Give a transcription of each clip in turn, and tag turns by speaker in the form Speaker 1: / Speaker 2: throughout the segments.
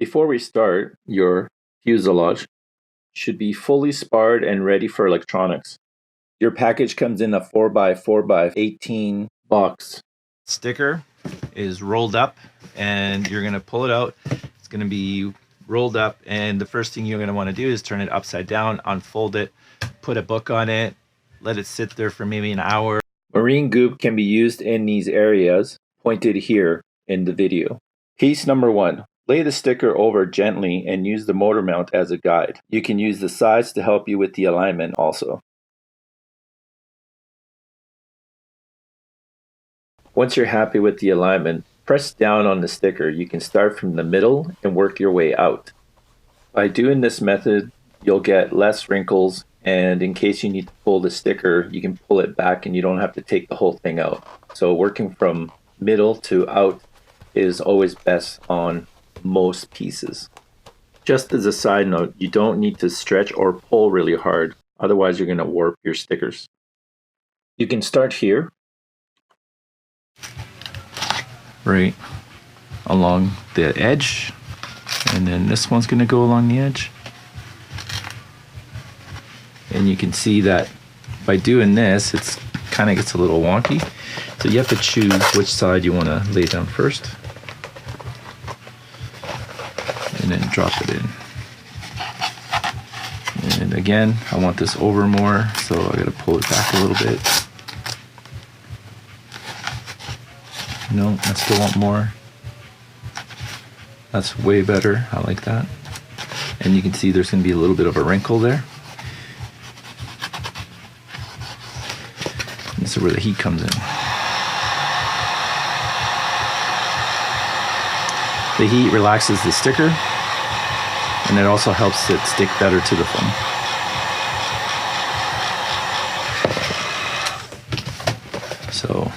Speaker 1: Before we start, your fuselage should be fully sparred and ready for electronics. Your package comes in a 4x4x18 box.
Speaker 2: Sticker is rolled up and you're going to pull it out. It's going to be rolled up, and the first thing you're going to want to do is turn it upside down, unfold it, put a book on it, let it sit there for maybe an hour.
Speaker 1: Marine goop can be used in these areas pointed here in the video. Piece number 1. Lay the sticker over gently and use the motor mount as a guide. You can use the sides to help you with the alignment also. Once you're happy with the alignment, press down on the sticker. You can start from the middle and work your way out. By doing this method, you'll get less wrinkles, and in case you need to pull the sticker, you can pull it back and you don't have to take the whole thing out. So working from middle to out is always best on most pieces. Just as a side note, you don't need to stretch or pull really hard, otherwise you're going to warp your stickers. You can start here,
Speaker 2: right along the edge, and then this one's going to go along the edge. And you can see that by doing this, it's kind of gets a little wonky, so you have to choose which side you want to lay down first and then drop it in. And again, I want this over more, so I got to pull it back a little bit. No, I still want more. That's way better. I like that. And you can see there's going to be a little bit of a wrinkle there. And this is where the heat comes in. The heat relaxes the sticker, and it also helps it stick better to the foam. So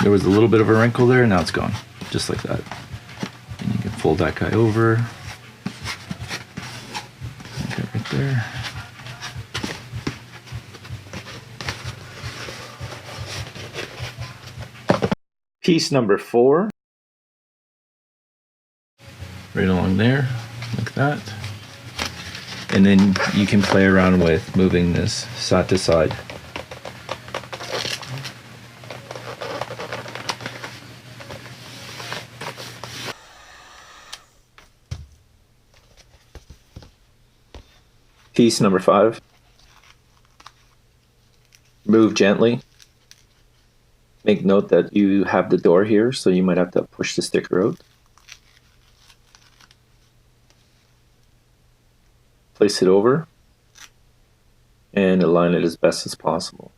Speaker 2: there was a little bit of a wrinkle there, and now it's gone, just like that. And you can fold that guy over. Okay, right there.
Speaker 1: piece number 4.
Speaker 2: Right along there, like that. And then you can play around with moving this side to side.
Speaker 1: Piece number 5. Move gently. Make note that you have the door here, so you might have to push the sticker out. Place it over and align it as best as possible.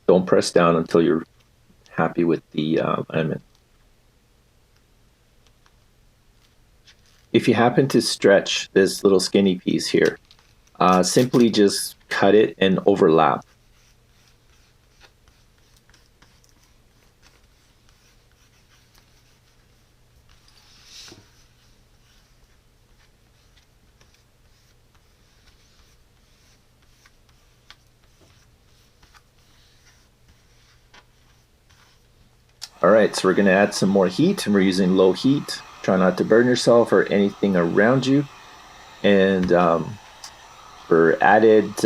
Speaker 1: Don't press down until you're happy with the alignment. If you happen to stretch this little skinny piece here, simply just cut it and overlap. Alright, so we're going to add some more heat, and we're using low heat. Try not to burn yourself or anything around you. And for added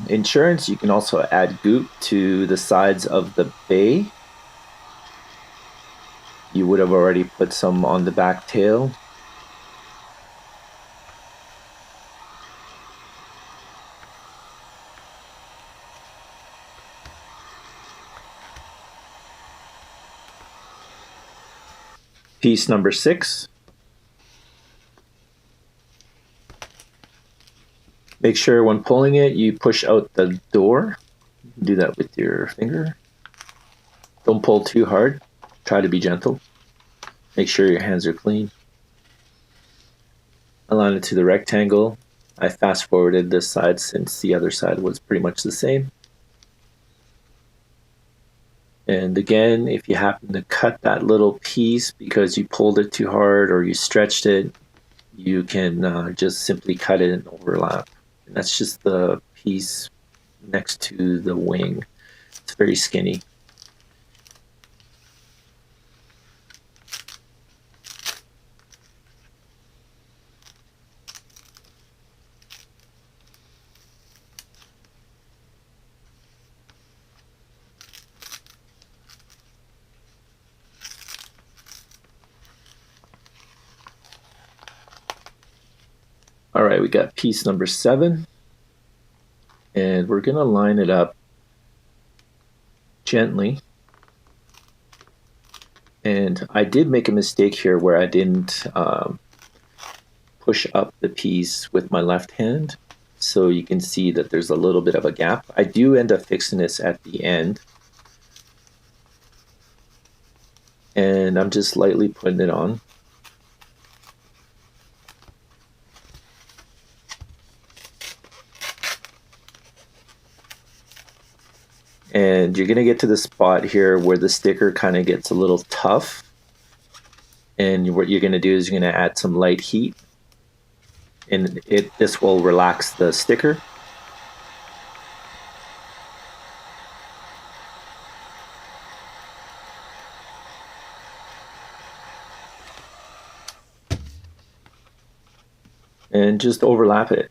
Speaker 1: insurance, you can also add goop to the sides of the bay. You would have already put some on the back tail. Piece number 6. Make sure when pulling it, you push out the door. Do that with your finger. Don't pull too hard. Try to be gentle. Make sure your hands are clean. Align it to the rectangle. I fast forwarded this side since the other side was pretty much the same. And again, if you happen to cut that little piece because you pulled it too hard or you stretched it, you can just simply cut it and overlap. And that's just the piece next to the wing. It's very skinny. right, we got piece number 7, and we're gonna line it up gently. And I did make a mistake here where I didn't push up the piece with my left hand. So you can see that there's a little bit of a gap. I do end up fixing this at the end. And I'm just lightly putting it on. And you're gonna get to the spot here where the sticker kind of gets a little tough. And what you're gonna do is you're gonna add some light heat, and this will relax the sticker. And just overlap it.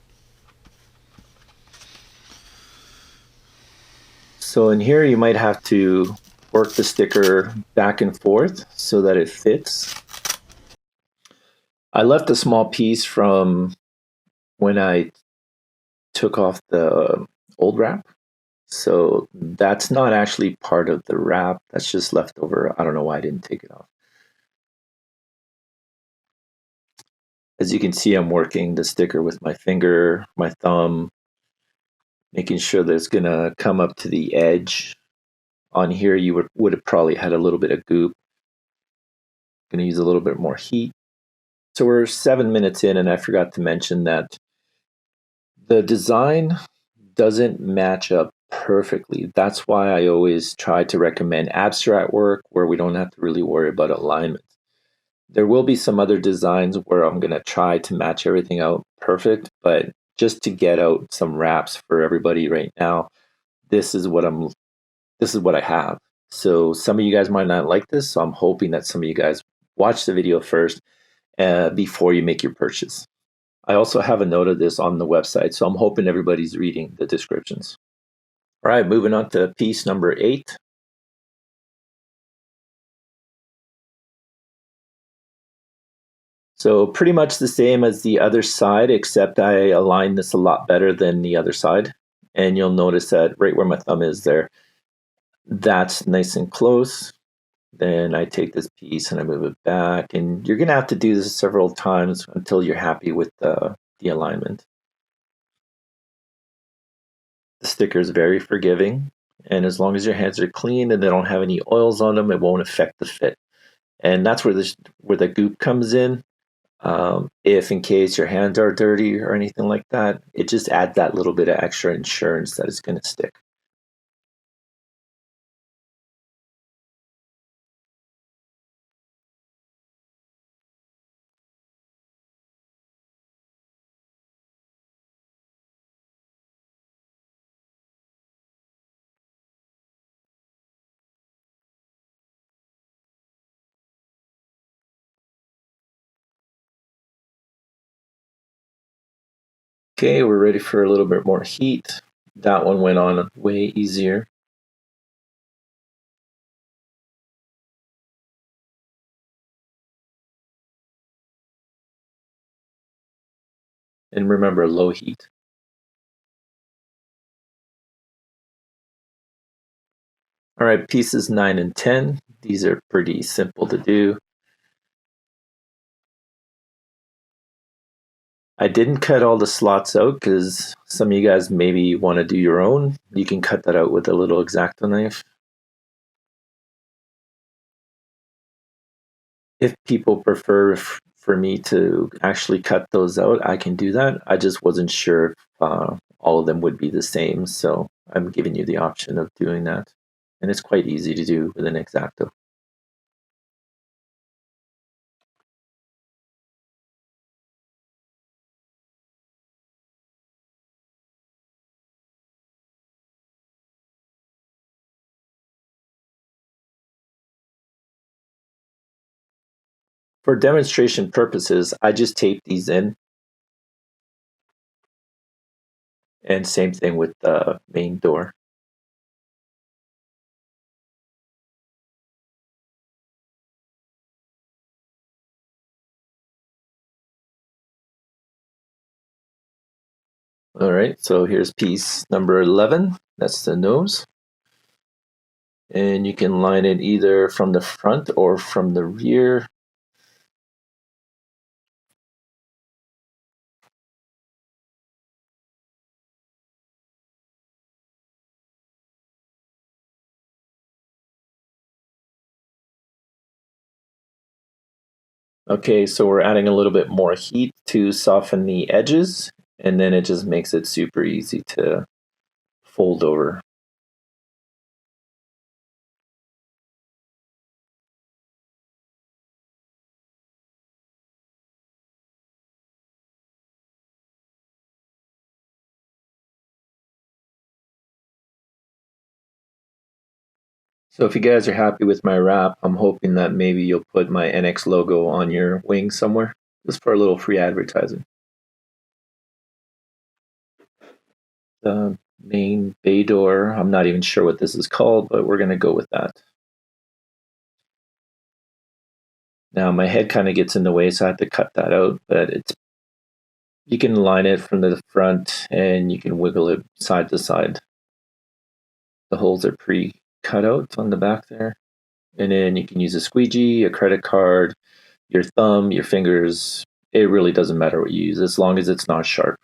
Speaker 1: So in here you might have to work the sticker back and forth so that it fits. I left a small piece from when I took off the old wrap. So that's not actually part of the wrap. That's just left over. I don't know why I didn't take it off. As you can see, I'm working the sticker with my finger, my thumb, making sure that it's gonna come up to the edge. On here, you would have probably had a little bit of goop. Gonna use a little bit more heat. So we're 7 minutes in, and I forgot to mention that the design doesn't match up perfectly. That's why I always try to recommend abstract work where we don't have to really worry about alignment. There will be some other designs where I'm going to try to match everything out perfect, but just to get out some wraps for everybody right now, this is what I have. So some of you guys might not like this, so I'm hoping that some of you guys watch the video first before you make your purchase. I also have a note of this on the website, so I'm hoping everybody's reading the descriptions. All right, moving on to piece number 8. So pretty much the same as the other side, except I aligned this a lot better than the other side. And you'll notice that right where my thumb is there, that's nice and close. Then I take this piece and I move it back. And you're going to have to do this several times until you're happy with the alignment. The sticker is very forgiving. And as long as your hands are clean and they don't have any oils on them, it won't affect the fit. And that's where the goop comes in. If in case your hands are dirty or anything like that, it just adds that little bit of extra insurance that it's going to stick. Okay, we're ready for a little bit more heat. That one went on way easier. And remember, low heat. All right, pieces 9 and 10. These are pretty simple to do. I didn't cut all the slots out because some of you guys maybe want to do your own. You can cut that out with a little X-Acto knife. If people prefer for me to actually cut those out, I can do that. I just wasn't sure if all of them would be the same, so I'm giving you the option of doing that. And it's quite easy to do with an X-Acto. For demonstration purposes, I just tape these in. And same thing with the main door. All right, so here's piece number 11. That's the nose. And you can line it either from the front or from the rear. Okay, so we're adding a little bit more heat to soften the edges, and then it just makes it super easy to fold over. So if you guys are happy with my wrap, I'm hoping that maybe you'll put my NX logo on your wing somewhere, just for a little free advertising. The main bay door, I'm not even sure what this is called, but we're going to go with that. Now my head kind of gets in the way, so I have to cut that out, but you can line it from the front and you can wiggle it side to side. The holes are pre-cut out on the back there. And then you can use a squeegee, a credit card, your thumb, your fingers. It really doesn't matter what you use as long as it's not sharp.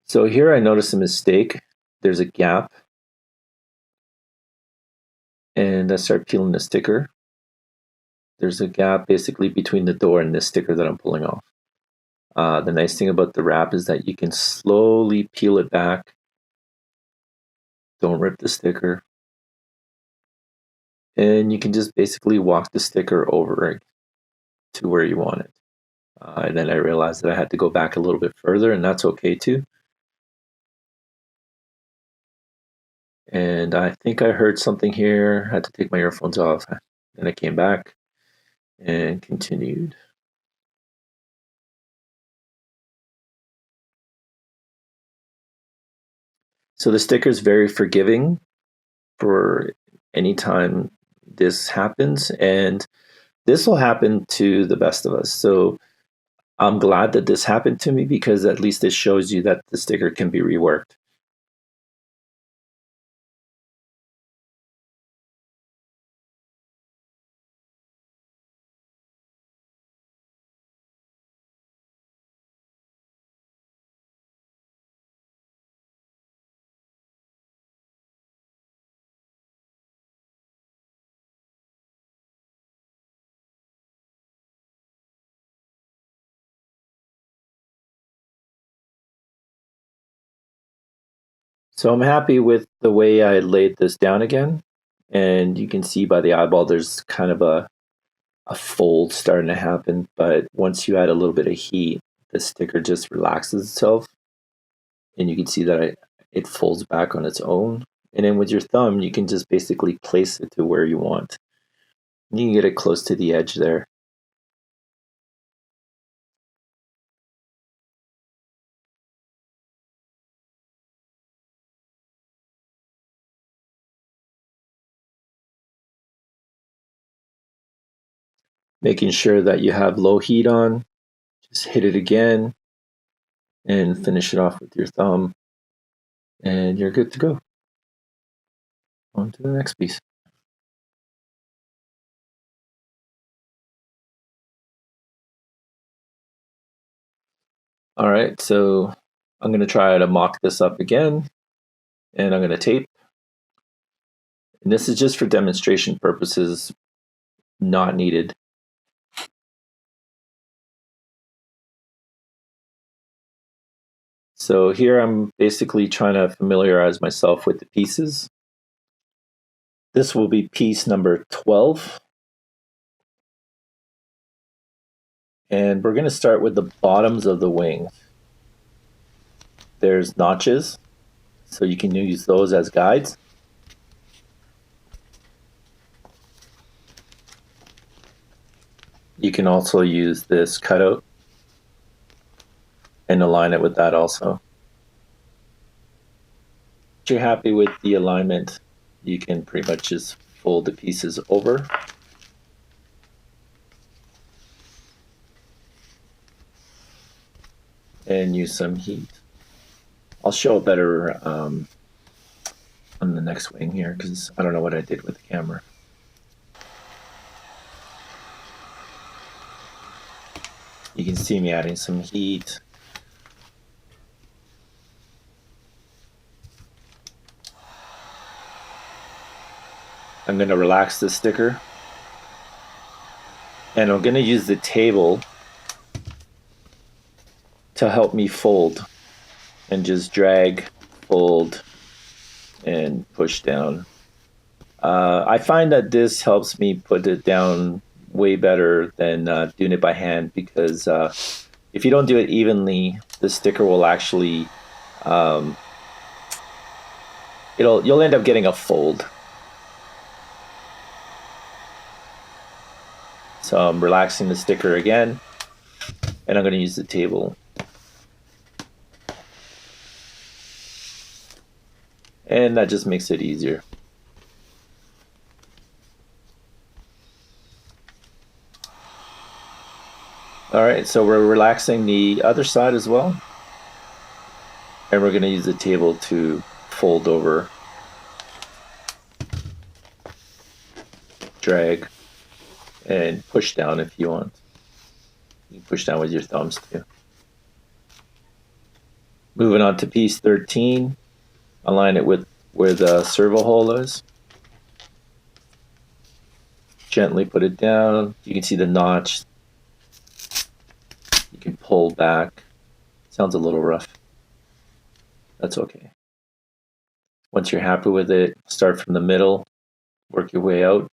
Speaker 1: So here I noticed a mistake. There's a gap. And I start peeling the sticker. There's a gap basically between the door and this sticker that I'm pulling off. The nice thing about the wrap is that you can slowly peel it back. Don't rip the sticker. And you can just basically walk the sticker over to where you want it. And then I realized that I had to go back a little bit further, and that's okay too. And I think I heard something here. I had to take my earphones off. And I came back and continued. So the sticker is very forgiving for any time this happens, and this will happen to the best of us. So I'm glad that this happened to me because at least it shows you that the sticker can be reworked. So I'm happy with the way I laid this down again. And you can see by the eyeball, there's kind of a fold starting to happen. But once you add a little bit of heat, the sticker just relaxes itself. And you can see that it folds back on its own. And then with your thumb, you can just basically place it to where you want. You can get it close to the edge there. Making sure that you have low heat on. Just hit it again and finish it off with your thumb. And you're good to go. On to the next piece. All right, so I'm going to try to mock this up again, and I'm going to tape. And this is just for demonstration purposes, not needed. So here I'm basically trying to familiarize myself with the pieces. This will be piece number 12. And we're going to start with the bottoms of the wings. There's notches, so you can use those as guides. You can also use this cutout and align it with that also. If you're happy with the alignment, you can pretty much just fold the pieces over. and use some heat. I'll show it better on the next wing here because I don't know what I did with the camera. You can see me adding some heat. I'm going to relax the sticker. And I'm going to use the table to help me fold and just drag, fold, and push down. I find that this helps me put it down way better than doing it by hand because if you don't do it evenly, the sticker will actually you'll end up getting a fold. So I'm relaxing the sticker again, and I'm going to use the table. And that just makes it easier. All right, so we're relaxing the other side as well. And we're going to use the table to fold over, drag, and push down if you want. You can push down with your thumbs too. Moving on to piece 13, align it with where the servo hole is. Gently put it down. You can see the notch. You can pull back. Sounds a little rough. That's okay. Once you're happy with it, start from the middle, work your way out.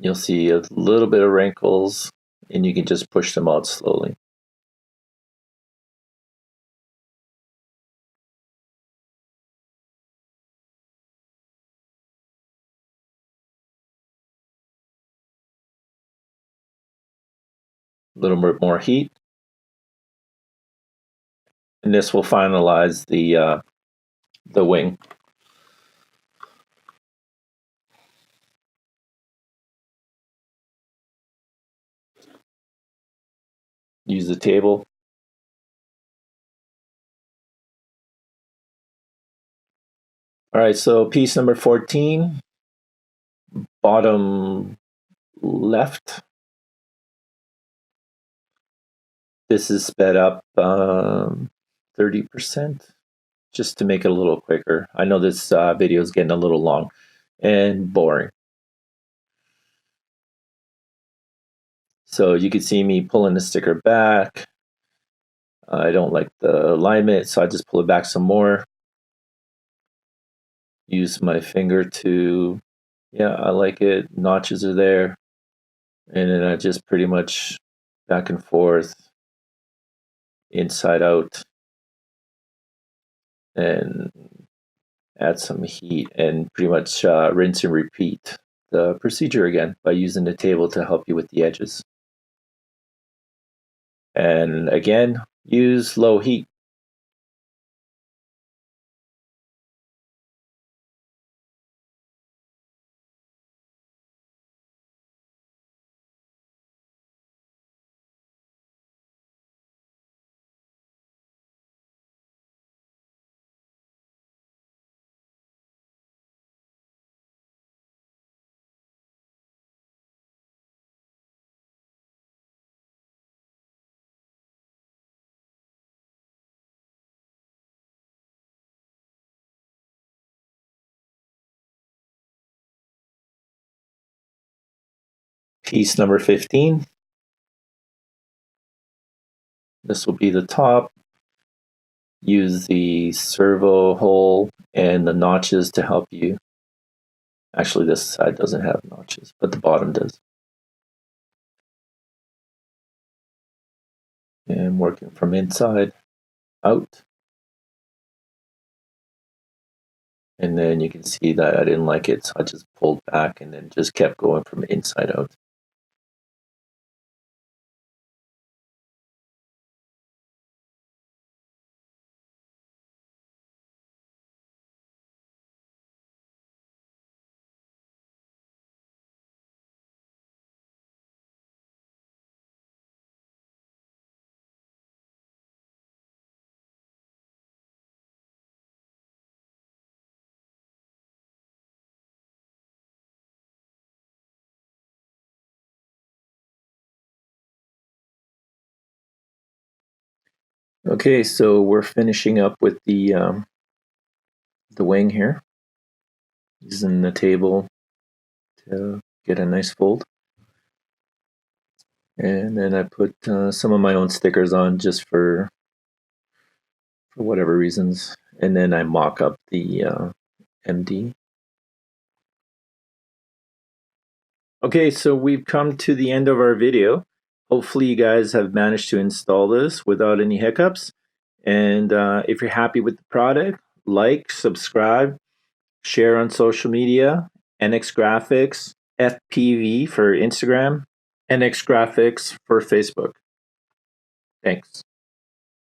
Speaker 1: You'll see a little bit of wrinkles, and you can just push them out slowly. A little bit more heat, and this will finalize the wing. Use the table. All right, so piece number 14, bottom left. This is sped up 30%, just to make it a little quicker. I know this video is getting a little long and boring. So you can see me pulling the sticker back. I don't like the alignment, so I just pull it back some more. Use my finger to, yeah, I like it. Notches are there. And then I just pretty much back and forth, inside out, and add some heat and pretty much rinse and repeat the procedure again by using the table to help you with the edges. And again, use low heat. Piece number 15. This will be the top. Use the servo hole and the notches to help you. Actually, this side doesn't have notches, but the bottom does. And working from inside out. And then you can see that I didn't like it, so I just pulled back and then just kept going from inside out. Okay, so we're finishing up with the wing here. Using the table to get a nice fold. And then I put some of my own stickers on just for whatever reasons. And then I mock up the MD. Okay, so we've come to the end of our video. Hopefully you guys have managed to install this without any hiccups. And if you're happy with the product, like, subscribe, share on social media, NX Graphics, FPV for Instagram, NX Graphics for Facebook. Thanks.